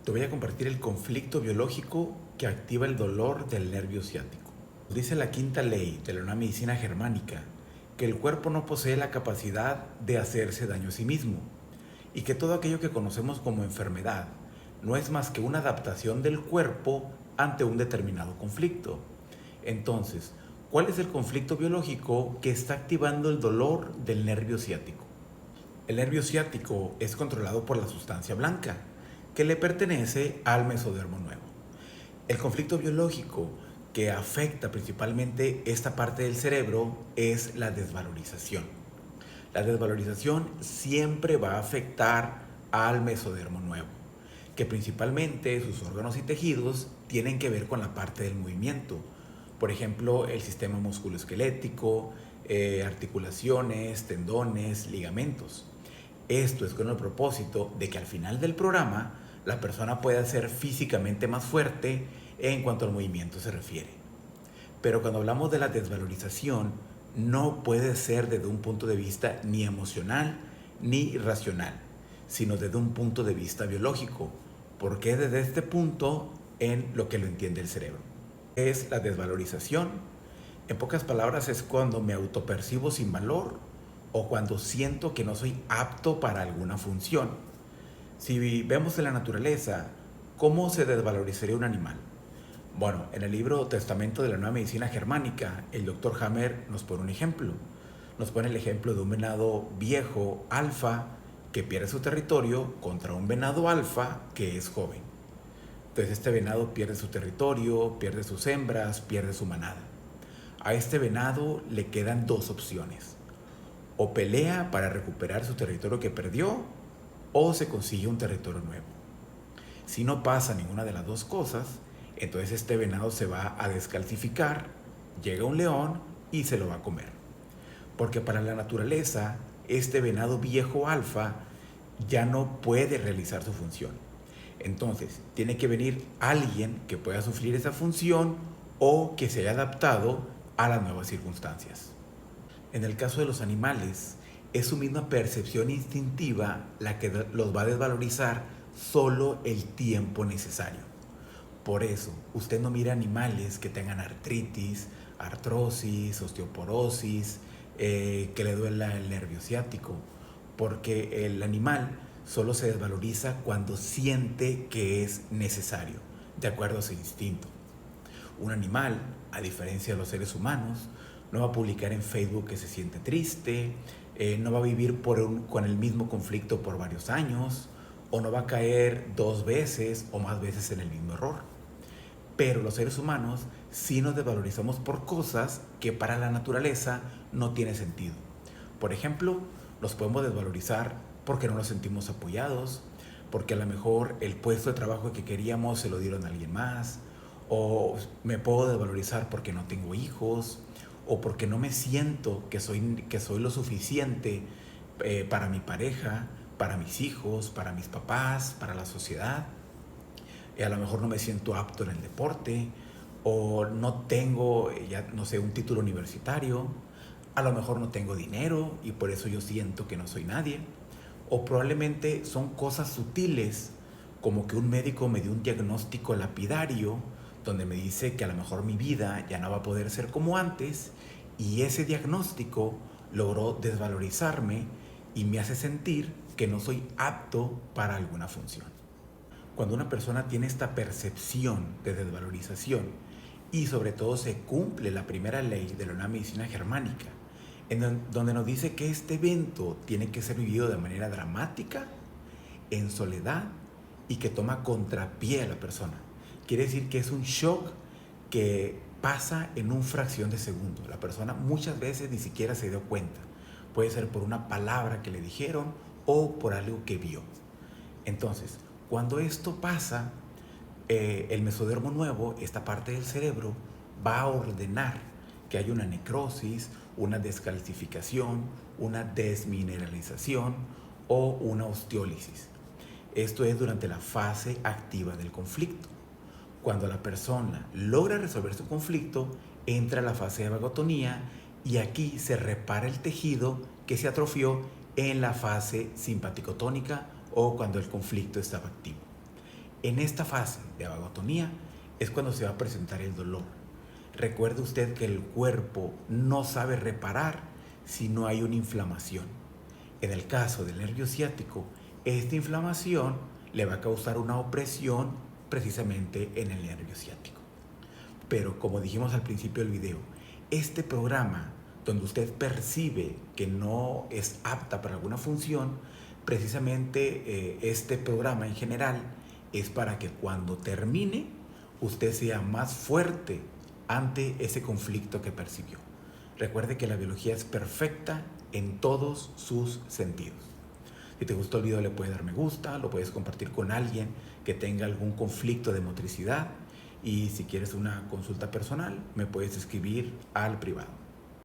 Te voy a compartir el conflicto biológico que activa el dolor del nervio ciático. Dice la quinta ley de la nueva medicina germánica que el cuerpo no posee la capacidad de hacerse daño a sí mismo y que todo aquello que conocemos como enfermedad no es más que una adaptación del cuerpo ante un determinado conflicto. Entonces, ¿cuál es el conflicto biológico que está activando el dolor del nervio ciático? El nervio ciático es controlado por la sustancia blanca, que le pertenece al mesodermo nuevo. El conflicto biológico que afecta principalmente esta parte del cerebro es la desvalorización. La desvalorización siempre va a afectar al mesodermo nuevo, que principalmente sus órganos y tejidos tienen que ver con la parte del movimiento. Por ejemplo, el sistema musculoesquelético, articulaciones, tendones, ligamentos. Esto es con el propósito de que al final del programa la persona pueda ser físicamente más fuerte en cuanto al movimiento se refiere. Pero cuando hablamos de la desvalorización, no puede ser desde un punto de vista ni emocional ni racional, sino desde un punto de vista biológico, porque es desde este punto en lo que lo entiende el cerebro. Es la desvalorización. En pocas palabras, es cuando me autopercibo sin valor o cuando siento que no soy apto para alguna función. Si vemos en la naturaleza, ¿cómo se desvalorizaría un animal? Bueno, en el libro Testamento de la Nueva Medicina Germánica, el Dr. Hammer nos pone un ejemplo. Nos pone el ejemplo de un venado viejo, alfa, que pierde su territorio contra un venado alfa que es joven. Entonces este venado pierde su territorio, pierde sus hembras, pierde su manada. A este venado le quedan dos opciones. O pelea para recuperar su territorio que perdió, o se consigue un territorio nuevo. Si no pasa ninguna de las dos cosas, entonces este venado se va a descalcificar, llega un león y se lo va a comer. Porque para la naturaleza, este venado viejo alfa ya no puede realizar su función. Entonces, tiene que venir alguien que pueda sufrir esa función o que se haya adaptado a las nuevas circunstancias. En el caso de los animales, es su misma percepción instintiva la que los va a desvalorizar solo el tiempo necesario. Por eso, usted no mira animales que tengan artritis, artrosis, osteoporosis, que le duela el nervio ciático, porque el animal solo se desvaloriza cuando siente que es necesario, de acuerdo a su instinto. Un animal, a diferencia de los seres humanos, no va a publicar en Facebook que se siente triste, no va a vivir con el mismo conflicto por varios años, o no va a caer 2 veces o más veces en el mismo error. Pero los seres humanos sí nos desvalorizamos por cosas que para la naturaleza no tiene sentido. Por ejemplo, nos podemos desvalorizar porque no nos sentimos apoyados, porque a lo mejor el puesto de trabajo que queríamos se lo dieron a alguien más, o me puedo desvalorizar porque no tengo hijos, o porque no me siento que soy lo suficiente para mi pareja, para mis hijos, para mis papás, para la sociedad. A lo mejor no me siento apto en el deporte, o no tengo, ya no sé, un título universitario, a lo mejor no tengo dinero y por eso yo siento que no soy nadie, o probablemente son cosas sutiles, como que un médico me dio un diagnóstico lapidario donde me dice que a lo mejor mi vida ya no va a poder ser como antes, y ese diagnóstico logró desvalorizarme y me hace sentir que no soy apto para alguna función. Cuando una persona tiene esta percepción de desvalorización y sobre todo se cumple la primera ley de la nueva medicina germánica, donde nos dice que este evento tiene que ser vivido de manera dramática, en soledad y que toma contrapié a la persona. Quiere decir que es un shock que pasa en una fracción de segundo. La persona muchas veces ni siquiera se dio cuenta. Puede ser por una palabra que le dijeron o por algo que vio. Entonces, cuando esto pasa, el mesodermo nuevo, esta parte del cerebro, va a ordenar que haya una necrosis, una descalcificación, una desmineralización o una osteólisis. Esto es durante la fase activa del conflicto. Cuando la persona logra resolver su conflicto, entra a la fase de vagotonía y aquí se repara el tejido que se atrofió en la fase simpaticotónica o cuando el conflicto estaba activo. En esta fase de vagotonía es cuando se va a presentar el dolor. Recuerde usted que el cuerpo no sabe reparar si no hay una inflamación. En el caso del nervio ciático, esta inflamación le va a causar una opresión precisamente en el nervio ciático. Pero como dijimos al principio del video, este programa donde usted percibe que no es apta para alguna función, precisamente este programa en general es para que cuando termine usted sea más fuerte ante ese conflicto que percibió. Recuerde que la biología es perfecta en todos sus sentidos. Si te gustó el video le puedes dar me gusta, lo puedes compartir con alguien que tenga algún conflicto de motricidad y si quieres una consulta personal me puedes escribir al privado.